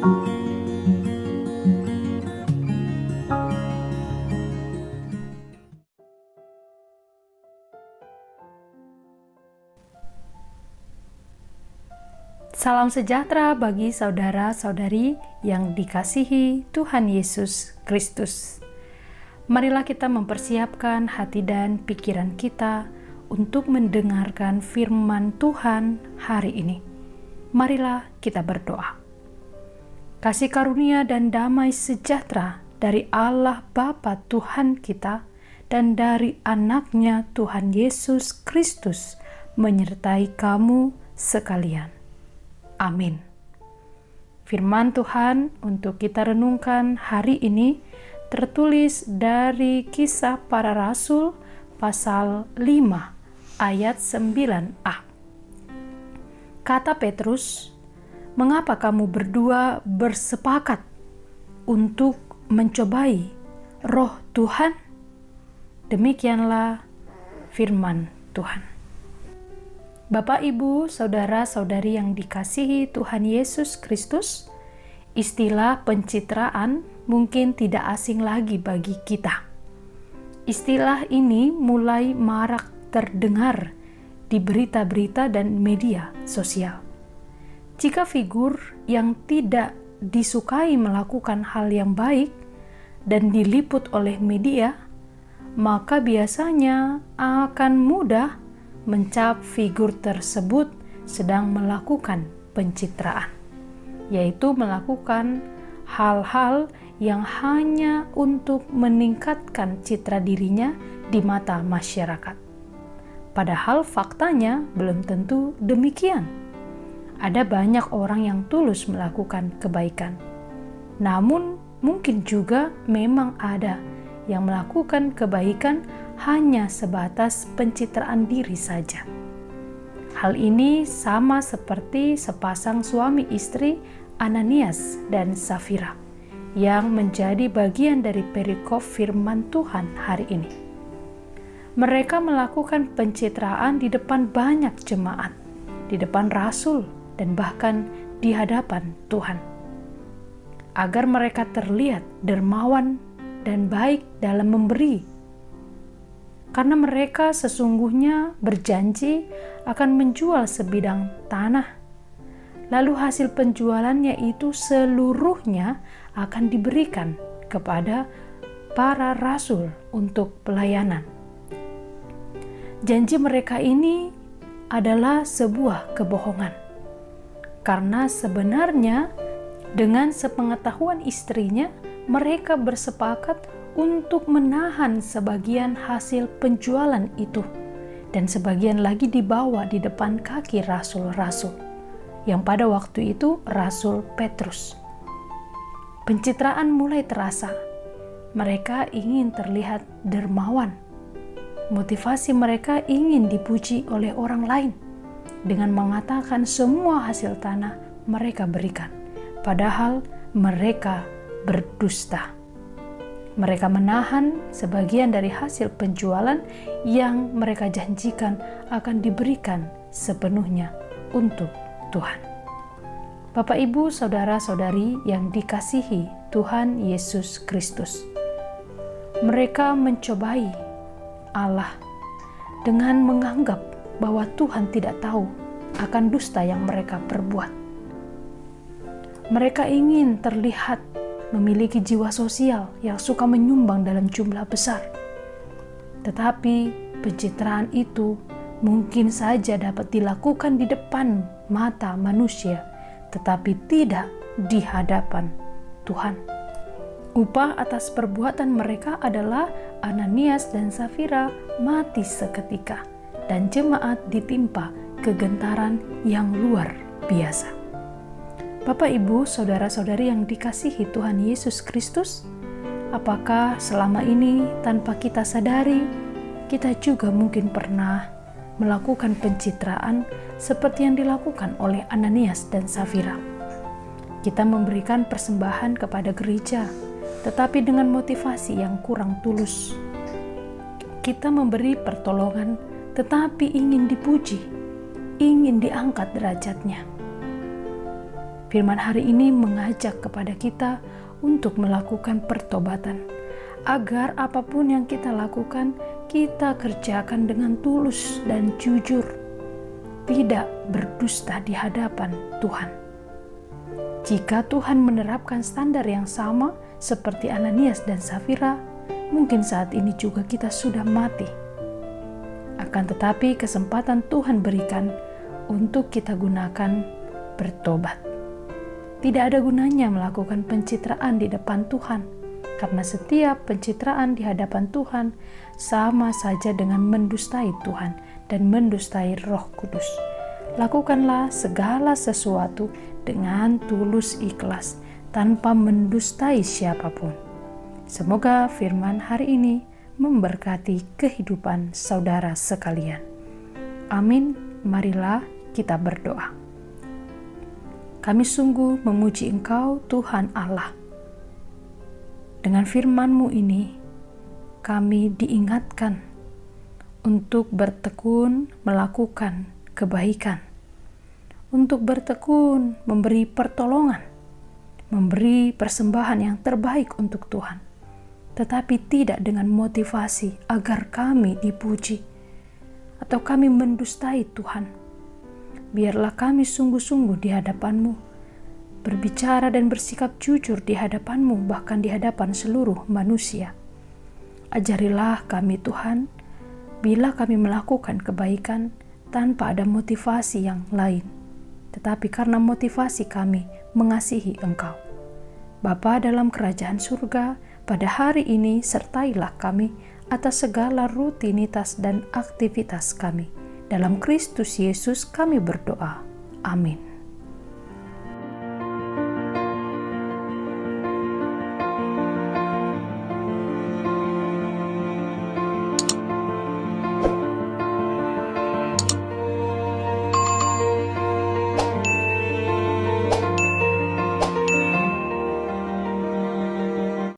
Salam sejahtera bagi saudara-saudari yang dikasihi Tuhan Yesus Kristus. Marilah kita mempersiapkan hati dan pikiran kita untuk mendengarkan firman Tuhan hari ini. Marilah kita berdoa. Kasih karunia dan damai sejahtera dari Allah Bapa Tuhan kita dan dari anaknya Tuhan Yesus Kristus menyertai kamu sekalian. Amin. Firman Tuhan untuk kita renungkan hari ini tertulis dari Kisah Para Rasul pasal 5 ayat 9a. Kata Petrus, "Mengapa kamu berdua bersepakat untuk mencobai Roh Tuhan?" Demikianlah firman Tuhan. Bapak, Ibu, saudara-saudari yang dikasihi Tuhan Yesus Kristus, istilah pencitraan mungkin tidak asing lagi bagi kita. Istilah ini mulai marak terdengar di berita-berita dan media sosial. Jika figur yang tidak disukai melakukan hal yang baik dan diliput oleh media, maka biasanya akan mudah mencap figur tersebut sedang melakukan pencitraan, yaitu melakukan hal-hal yang hanya untuk meningkatkan citra dirinya di mata masyarakat. Padahal faktanya belum tentu demikian. Ada banyak orang yang tulus melakukan kebaikan, namun mungkin juga memang ada yang melakukan kebaikan hanya sebatas pencitraan diri saja. Hal ini sama seperti sepasang suami istri Ananias dan Safira yang menjadi bagian dari perikop firman Tuhan hari ini. Mereka melakukan pencitraan di depan banyak jemaat, di depan rasul, dan bahkan di hadapan Tuhan, agar mereka terlihat dermawan dan baik dalam memberi. Karena mereka sesungguhnya berjanji akan menjual sebidang tanah, lalu hasil penjualannya itu seluruhnya akan diberikan kepada para rasul untuk pelayanan. Janji mereka ini adalah sebuah kebohongan, karena sebenarnya dengan sepengetahuan istrinya mereka bersepakat untuk menahan sebagian hasil penjualan itu, dan sebagian lagi dibawa di depan kaki rasul-rasul, yang pada waktu itu Rasul Petrus. Pencitraan mulai terasa. Mereka ingin terlihat dermawan. Motivasi mereka ingin dipuji oleh orang lain dengan mengatakan semua hasil tanah mereka berikan, padahal mereka berdusta. Mereka menahan sebagian dari hasil penjualan yang mereka janjikan akan diberikan sepenuhnya untuk Tuhan. Bapak, Ibu, saudara-saudari yang dikasihi Tuhan Yesus Kristus, mereka mencobai Allah dengan menganggap bahwa Tuhan tidak tahu akan dusta yang mereka perbuat. Mereka ingin terlihat memiliki jiwa sosial yang suka menyumbang dalam jumlah besar. Tetapi pencitraan itu mungkin saja dapat dilakukan di depan mata manusia, tetapi tidak di hadapan Tuhan. Upah atas perbuatan mereka adalah Ananias dan Safira mati seketika, dan jemaat ditimpa kegentaran yang luar biasa. Bapak, Ibu, saudara-saudari yang dikasihi Tuhan Yesus Kristus, apakah selama ini tanpa kita sadari, kita juga mungkin pernah melakukan pencitraan seperti yang dilakukan oleh Ananias dan Safira? Kita memberikan persembahan kepada gereja, tetapi dengan motivasi yang kurang tulus. Kita memberi pertolongan, tetapi ingin dipuji, ingin diangkat derajatnya. Firman hari ini mengajak kepada kita untuk melakukan pertobatan, agar apapun yang kita lakukan, kita kerjakan dengan tulus dan jujur, tidak berdusta di hadapan Tuhan. Jika Tuhan menerapkan standar yang sama seperti Ananias dan Safira, mungkin saat ini juga kita sudah mati. Akan tetapi kesempatan Tuhan berikan untuk kita gunakan bertobat. Tidak ada gunanya melakukan pencitraan di depan Tuhan, karena setiap pencitraan di hadapan Tuhan sama saja dengan mendustai Tuhan dan mendustai Roh Kudus. Lakukanlah segala sesuatu dengan tulus ikhlas, tanpa mendustai siapapun. Semoga firman hari ini memberkati kehidupan saudara sekalian. Amin. Marilah kita berdoa. Kami sungguh memuji Engkau, Tuhan Allah. Dengan firman-Mu ini, kami diingatkan untuk bertekun melakukan kebaikan, untuk bertekun memberi pertolongan, memberi persembahan yang terbaik untuk Tuhan, tetapi tidak dengan motivasi agar kami dipuji atau kami mendustai Tuhan. Biarlah kami sungguh-sungguh di hadapan-Mu, berbicara dan bersikap jujur di hadapan-Mu, bahkan di hadapan seluruh manusia. Ajarilah kami Tuhan, bila kami melakukan kebaikan tanpa ada motivasi yang lain, tetapi karena motivasi kami mengasihi Engkau. Bapa dalam kerajaan surga, pada hari ini sertailah kami atas segala rutinitas dan aktivitas kami. Dalam Kristus Yesus kami berdoa. Amin.